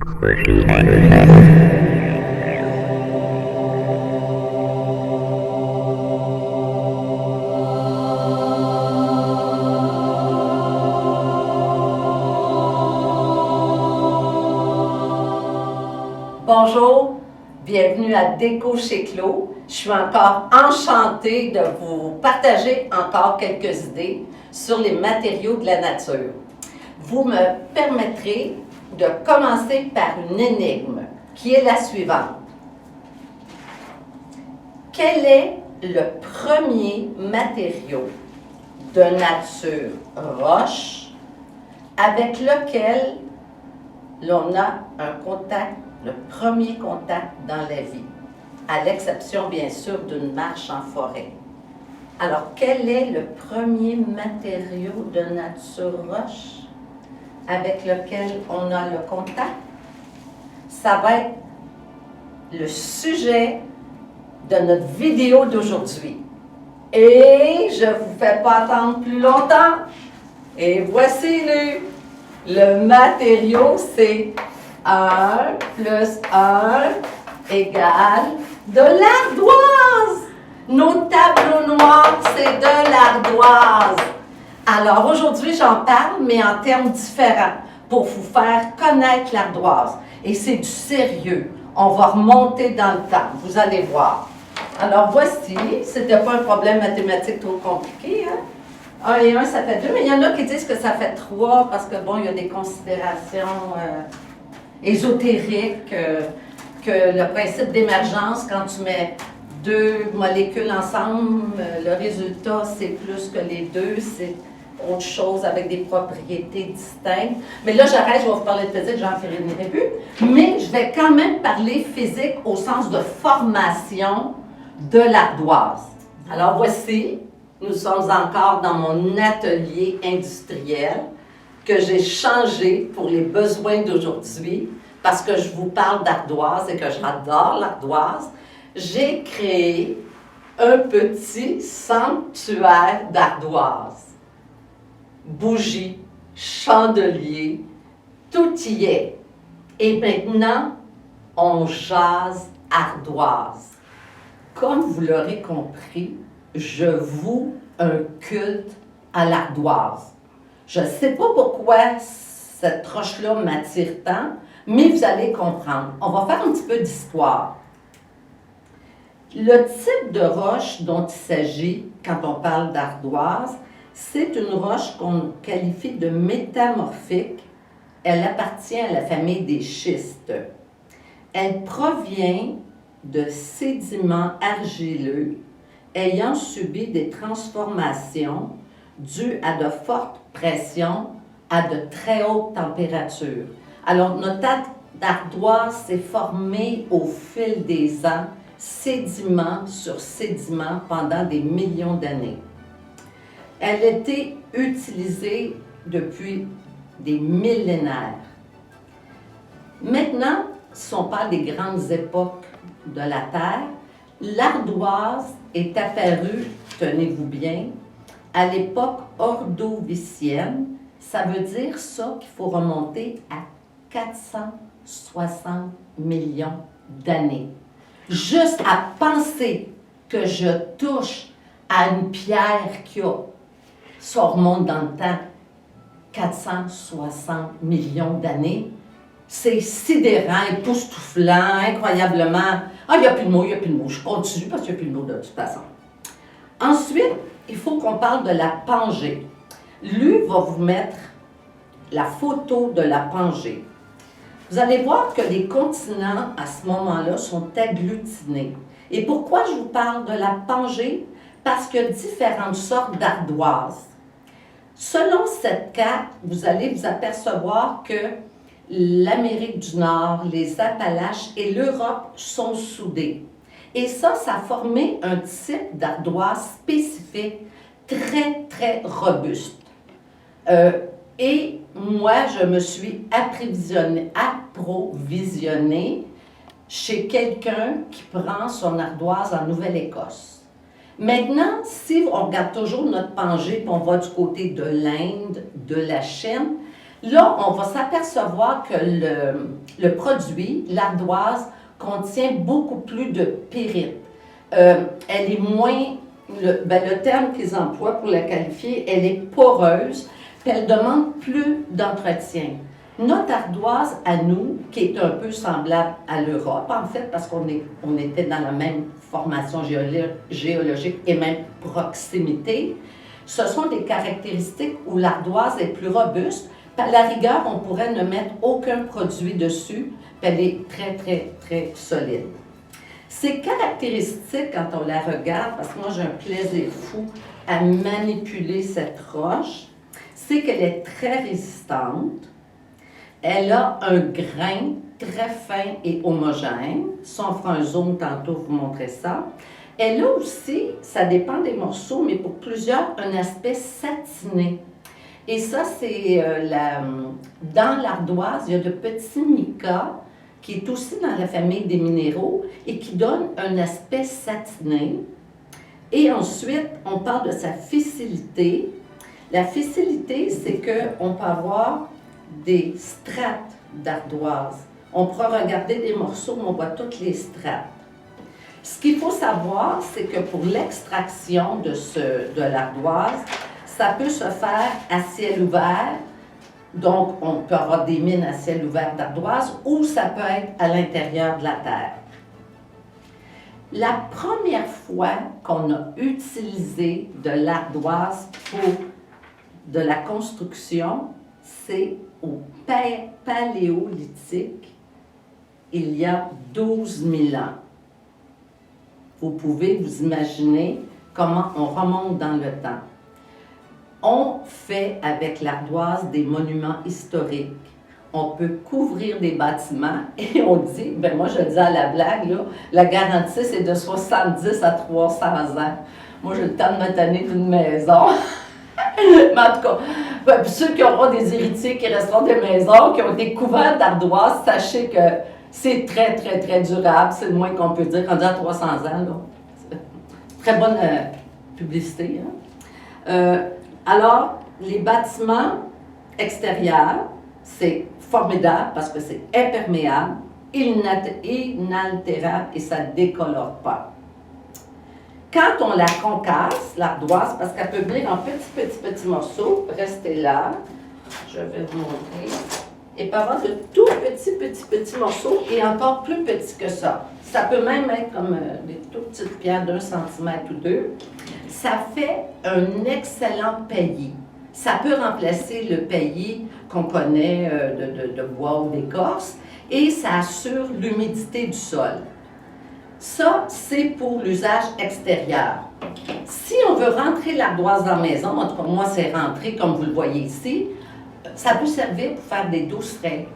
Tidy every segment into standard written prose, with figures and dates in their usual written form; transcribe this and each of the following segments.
Bonjour, bienvenue à Déco chez Clos. Je suis encore enchantée de vous partager encore quelques idées sur les matériaux de la nature. Vous me permettrez de commencer par une énigme qui est la suivante. Quel est le premier matériau de nature roche avec lequel l'on a un contact, le premier contact dans la vie, à l'exception bien sûr d'une marche en forêt? Alors, quel est le premier matériau de nature roche avec lequel on a le contact? Ça va être le sujet de notre vidéo d'aujourd'hui. Et je ne vous fais pas attendre plus longtemps. Et voici le matériau, c'est 1 plus 1 égale de l'ardoise. Nos tableaux noirs, c'est de l'ardoise. Alors aujourd'hui, j'en parle, mais en termes différents, pour vous faire connaître l'ardoise. Et c'est du sérieux. On va remonter dans le temps, vous allez voir. Alors voici, c'était pas un problème mathématique trop compliqué, hein? 1 et 1, ça fait 2, mais il y en a qui disent que ça fait 3 parce que, bon, il y a des considérations ésotériques, que le principe d'émergence, quand tu mets 2 molécules ensemble, le résultat, c'est plus que les deux, c'est autre chose avec des propriétés distinctes. Mais là, j'arrête, je vais vous parler de physique, j'en finirai plus. Mais je vais quand même parler physique au sens de formation de l'ardoise. Alors voici, nous sommes encore dans mon atelier industriel que j'ai changé pour les besoins d'aujourd'hui parce que je vous parle d'ardoise et que j'adore l'ardoise. J'ai créé un petit sanctuaire d'ardoise. Bougies, chandeliers, tout y est. Et maintenant, on jase ardoise. Comme vous l'aurez compris, je voue un culte à l'ardoise. Je ne sais pas pourquoi cette roche-là m'attire tant, mais vous allez comprendre. On va faire un petit peu d'histoire. Le type de roche dont il s'agit quand on parle d'ardoise, c'est une roche qu'on qualifie de métamorphique. Elle appartient à la famille des schistes. Elle provient de sédiments argileux ayant subi des transformations dues à de fortes pressions à de très hautes températures. Alors, notre ardoise s'est formée au fil des ans, sédiment sur sédiment, pendant des millions d'années. Elle a été utilisée depuis des millénaires. Maintenant, si on parle des grandes époques de la Terre, l'ardoise est apparue, tenez-vous bien, à l'époque ordovicienne. Ça veut dire ça qu'il faut remonter à 460 millions d'années. Juste à penser que je touche à une pierre qui a, ça remonte dans le temps, 460 millions d'années, c'est sidérant, époustouflant, incroyablement. Ah, il n'y a plus de mots, il n'y a plus de mots. Je continue parce qu'il n'y a plus de mots de toute façon. Ensuite, il faut qu'on parle de la Pangée. Lui va vous mettre la photo de la Pangée. Vous allez voir que les continents, à ce moment-là, sont agglutinés. Et pourquoi je vous parle de la Pangée? Parce qu'il y a différentes sortes d'ardoises. Selon cette carte, vous allez vous apercevoir que l'Amérique du Nord, les Appalaches et l'Europe sont soudés. Et ça a formé un type d'ardoise spécifique, très, très robuste. Et moi, je me suis approvisionnée chez quelqu'un qui prend son ardoise en Nouvelle-Écosse. Maintenant, si on regarde toujours notre Pangée, puis on va du côté de l'Inde, de la Chine, Là, on va s'apercevoir que le produit, l'ardoise, contient beaucoup plus de pyrite. Elle est moins, le terme qu'ils emploient pour la qualifier, elle est poreuse, puis elle demande plus d'entretien. Notre ardoise à nous, qui est un peu semblable à l'Europe, en fait, parce qu'on était dans la même formation géologique et même proximité, ce sont des caractéristiques où l'ardoise est plus robuste. À la rigueur, on pourrait ne mettre aucun produit dessus, puis elle est très, très, très solide. Ces caractéristiques, quand on la regarde, parce que moi j'ai un plaisir fou à manipuler cette roche, c'est qu'elle est très résistante. Elle a un grain très fin et homogène. Si on fera un zoom tantôt, vous montrer ça. Elle a aussi, ça dépend des morceaux, mais pour plusieurs, un aspect satiné. Et ça, c'est dans l'ardoise, il y a de petits micas qui est aussi dans la famille des minéraux et qui donne un aspect satiné. Et ensuite, on parle de sa fissilité. La fissilité, c'est qu'on peut avoir des strates d'ardoise. On pourra regarder des morceaux où on voit toutes les strates. Ce qu'il faut savoir, c'est que pour l'extraction de l'ardoise, ça peut se faire à ciel ouvert, donc on peut avoir des mines à ciel ouvert d'ardoise, ou ça peut être à l'intérieur de la terre. La première fois qu'on a utilisé de l'ardoise pour de la construction, c'est au paléolithique, il y a 12 000 ans. Vous pouvez vous imaginer comment on remonte dans le temps. On fait avec l'ardoise des monuments historiques. On peut couvrir des bâtiments et on dit, ben moi je dis à la blague, là, la garantie c'est de 70 à 300 ans. Moi j'ai le temps de me tanner d'une maison. Mais en tout cas, ben, ceux qui auront des héritiers qui resteront des maisons, qui ont été couverts d'ardoise, sachez que c'est très, très, très durable. C'est le moins qu'on peut dire. On dit à 300 ans, là. Très bonne publicité. Hein? Alors, les bâtiments extérieurs, c'est formidable parce que c'est imperméable, inaltérable et ça ne décolore pas. Quand on la concasse, l'ardoise, parce qu'elle peut venir en petits morceaux, restez là, je vais vous montrer, et peut avoir de tout petits morceaux et encore plus petits que ça. Ça peut même être comme des tout petites pierres d'1 centimètre ou 2. Ça fait un excellent paillis. Ça peut remplacer le paillis qu'on connaît de bois ou d'écorce et ça assure l'humidité du sol. Ça, c'est pour l'usage extérieur. Si on veut rentrer l'ardoise dans la maison, en tout cas, moi, c'est rentré comme vous le voyez ici, ça peut servir pour faire des doucerets.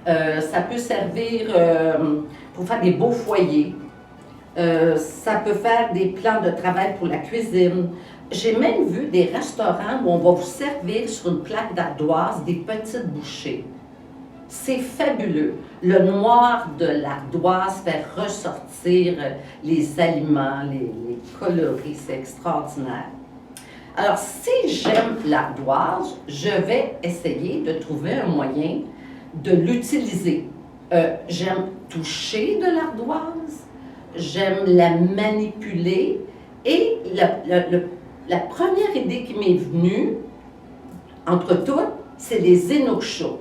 Ça peut servir pour faire des beaux foyers. Ça peut faire des plans de travail pour la cuisine. J'ai même vu des restaurants où on va vous servir sur une plaque d'ardoise des petites bouchées. C'est fabuleux. Le noir de l'ardoise fait ressortir les aliments, les coloris, c'est extraordinaire. Alors, si j'aime l'ardoise, je vais essayer de trouver un moyen de l'utiliser. J'aime toucher de l'ardoise, j'aime la manipuler et la première idée qui m'est venue, entre toutes, c'est les inukshuk.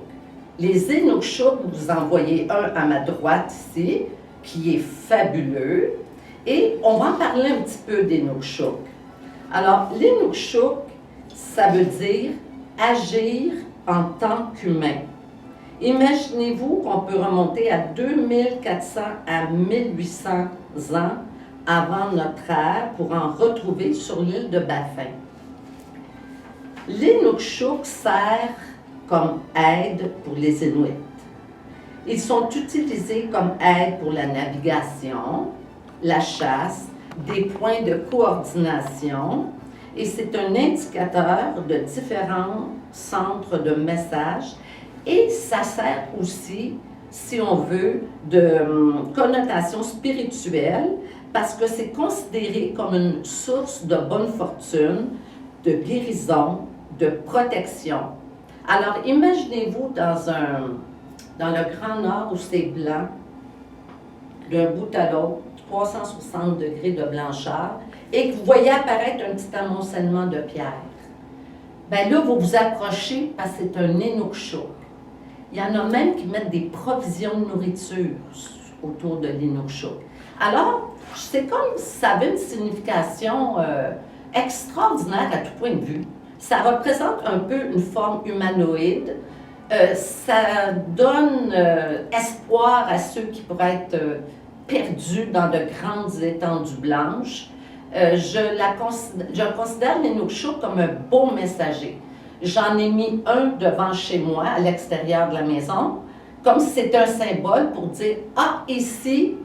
Les inukshuk, vous en voyez un à ma droite ici, qui est fabuleux. Et on va en parler un petit peu des inukshuk. Alors, l'inukshuk, ça veut dire agir en tant qu'humain. Imaginez-vous qu'on peut remonter à 2400 à 1800 ans avant notre ère pour en retrouver sur l'île de Baffin. L'inukshuk sert comme aide pour les Inuits. Ils sont utilisés comme aide pour la navigation, la chasse, des points de coordination et c'est un indicateur de différents centres de messages et ça sert aussi, si on veut, de connotation spirituelle parce que c'est considéré comme une source de bonne fortune, de guérison, de protection. Alors, imaginez-vous dans le Grand Nord où c'est blanc, d'un bout à l'autre, 360 degrés de blancheur, et que vous voyez apparaître un petit amoncellement de pierres. Bien là, vous vous approchez parce que c'est un Inukshuk. Il y en a même qui mettent des provisions de nourriture autour de l'Inukshuk. Alors, c'est comme si ça avait une signification extraordinaire à tout point de vue. Ça représente un peu une forme humanoïde. Ça donne espoir à ceux qui pourraient être perdus dans de grandes étendues blanches. Je considère l'Inukshuk comme un beau messager. J'en ai mis un devant chez moi, à l'extérieur de la maison, comme si c'était un symbole pour dire « Ah, ici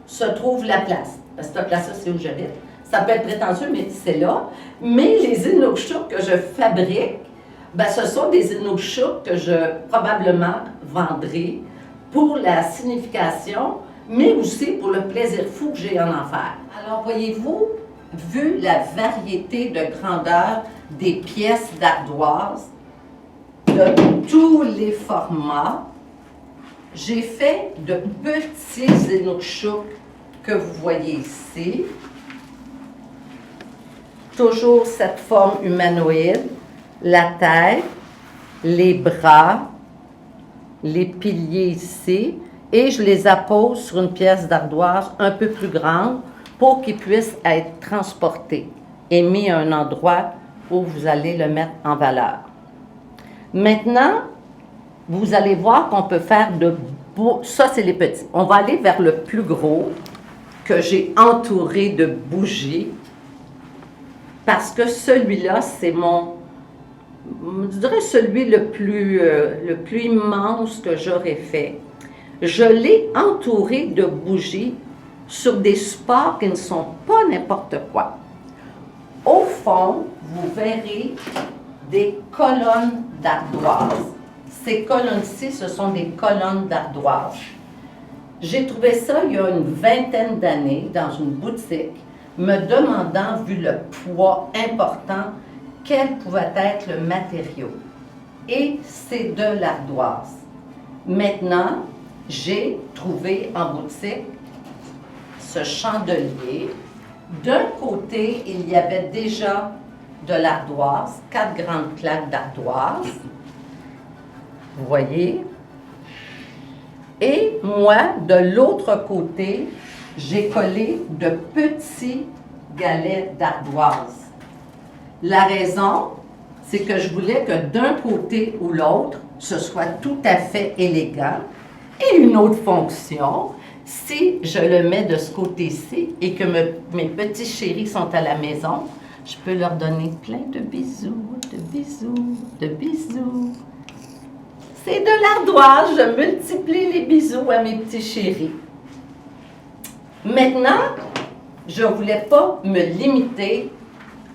se trouve la place. » Parce que cette place-là, c'est où j'habite. Ça peut être prétentieux, mais c'est là. Mais les Inukshuk que je fabrique, ben, ce sont des Inukshuk que je probablement vendrai pour la signification, mais aussi pour le plaisir fou que j'ai en faire. Alors, voyez-vous, vu la variété de grandeur des pièces d'ardoise, de tous les formats, j'ai fait de petits Inukshuk que vous voyez ici. Toujours cette forme humanoïde, la tête, les bras, les piliers ici, et je les appose sur une pièce d'ardoise un peu plus grande pour qu'ils puissent être transportés et mis à un endroit où vous allez le mettre en valeur. Maintenant, vous allez voir qu'on peut faire de beaux... Ça, c'est les petits. On va aller vers le plus gros que j'ai entouré de bougies parce que celui-là, c'est je dirais celui le plus immense que j'aurais fait. Je l'ai entouré de bougies sur des supports qui ne sont pas n'importe quoi. Au fond, vous verrez des colonnes d'ardoise. Ces colonnes-ci, ce sont des colonnes d'ardoise. J'ai trouvé ça il y a une vingtaine d'années dans une boutique, me demandant, vu le poids important, quel pouvait être le matériau. Et c'est de l'ardoise. Maintenant, j'ai trouvé en boutique ce chandelier. D'un côté, il y avait déjà de l'ardoise, 4 grandes plaques d'ardoise. Vous voyez? Et moi, de l'autre côté, j'ai collé de petits galets d'ardoise. La raison, c'est que je voulais que d'un côté ou l'autre, ce soit tout à fait élégant. Et une autre fonction, si je le mets de ce côté-ci et que mes petits chéris sont à la maison, je peux leur donner plein de bisous, de bisous, de bisous. C'est de l'ardoise, je multiplie les bisous à mes petits chéris. Maintenant, je ne voulais pas me limiter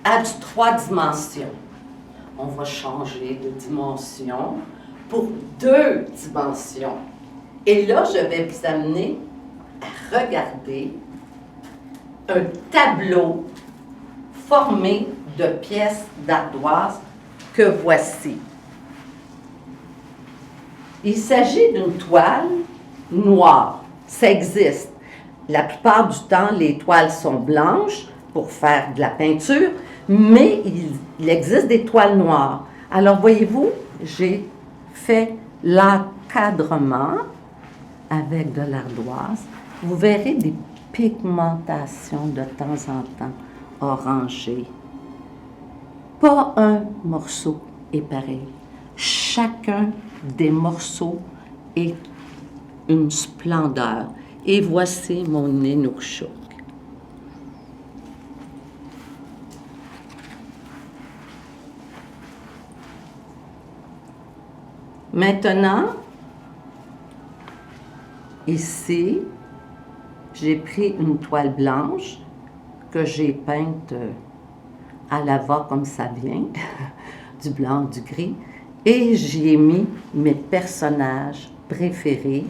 à du 3 dimensions. On va changer de dimension pour 2 dimensions. Et là, je vais vous amener à regarder un tableau formé de pièces d'ardoise que voici. Il s'agit d'une toile noire. Ça existe. La plupart du temps, les toiles sont blanches pour faire de la peinture, mais il existe des toiles noires. Alors, voyez-vous, j'ai fait l'encadrement avec de l'ardoise. Vous verrez des pigmentations de temps en temps orangées. Pas un morceau est pareil. Chacun des morceaux est une splendeur. Et voici mon Inukshuk. Maintenant, ici, j'ai pris une toile blanche que j'ai peinte à la va comme ça vient, du blanc, du gris, et j'y ai mis mes personnages préférés.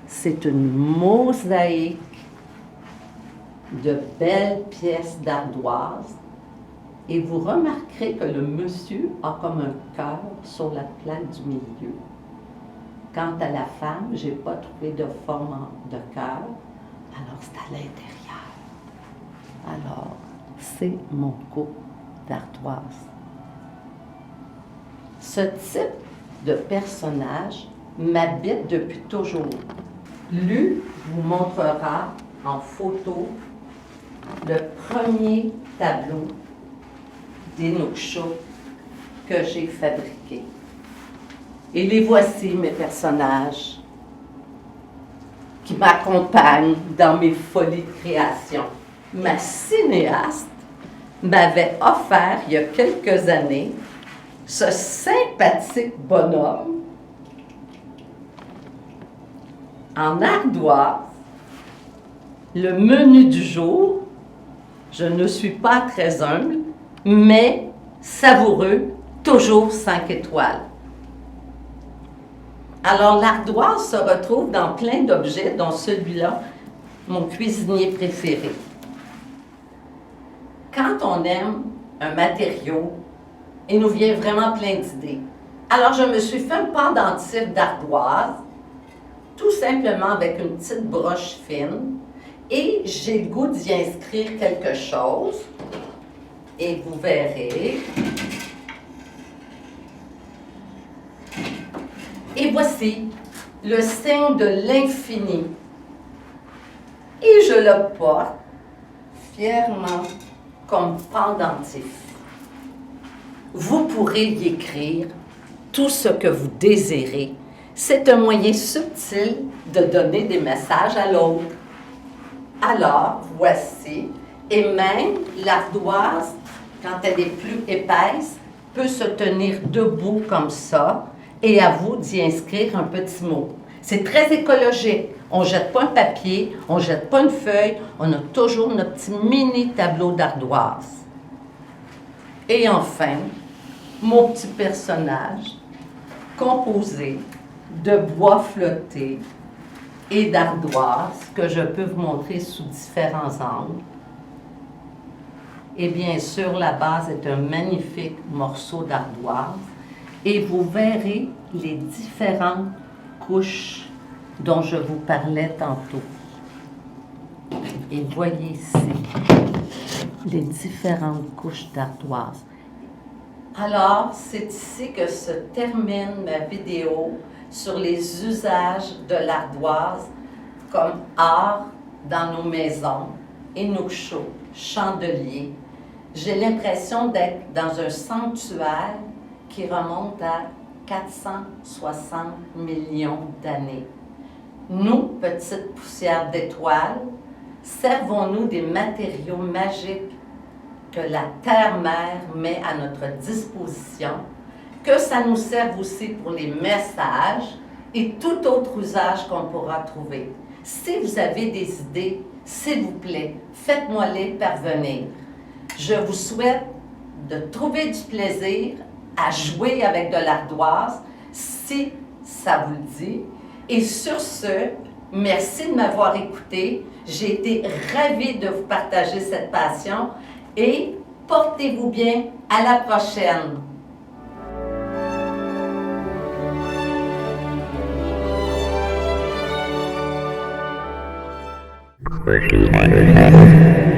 C'est une mosaïque de belles pièces d'ardoise Et vous remarquerez que le monsieur a comme un cœur sur la plaque du milieu. Quant à la femme, je n'ai pas trouvé de forme de cœur, alors c'est à l'intérieur. Alors, c'est mon couple d'ardoise. Ce type de personnage m'habite depuis toujours. Lu vous montrera en photo le premier tableau d'Inukshuk que j'ai fabriqué. Et les voici, mes personnages, qui m'accompagnent dans mes folies de création. Ma cinéaste m'avait offert, il y a quelques années, ce sympathique bonhomme en ardoise. Le menu du jour, je ne suis pas très humble, mais savoureux, toujours 5 étoiles. Alors, l'ardoise se retrouve dans plein d'objets, dont celui-là, mon cuisinier préféré. Quand on aime un matériau, il nous vient vraiment plein d'idées. Alors, je me suis fait un pendentif d'ardoise, tout simplement avec une petite broche fine, et j'ai le goût d'y inscrire quelque chose. Et vous verrez. Et voici le signe de l'infini. Et je le porte fièrement comme pendentif. Vous pourrez y écrire tout ce que vous désirez. C'est un moyen subtil de donner des messages à l'autre. Alors, voici, et même l'ardoise, quand elle est plus épaisse, peut se tenir debout comme ça, et à vous d'y inscrire un petit mot. C'est très écologique. On ne jette pas un papier, on ne jette pas une feuille, on a toujours notre petit mini tableau d'ardoise. Et enfin, mon petit personnage, composé de bois flotté et d'ardoise, que je peux vous montrer sous différents angles. Et bien sûr, la base est un magnifique morceau d'ardoise. Et vous verrez les différentes couches dont je vous parlais tantôt. Et voyez ici les différentes couches d'ardoise. Alors, c'est ici que se termine ma vidéo sur les usages de l'ardoise comme art dans nos maisons, Inukshuk, chandelier. J'ai l'impression d'être dans un sanctuaire qui remonte à 460 millions d'années. Nous, petites poussières d'étoiles, servons-nous des matériaux magiques que la Terre-Mère met à notre disposition, que ça nous serve aussi pour les messages et tout autre usage qu'on pourra trouver. Si vous avez des idées, s'il vous plaît, faites-moi-les parvenir. Je vous souhaite de trouver du plaisir à jouer avec de l'ardoise, si ça vous le dit. Et sur ce, merci de m'avoir écouté. J'ai été ravie de vous partager cette passion et portez-vous bien. À la prochaine. Where do you want to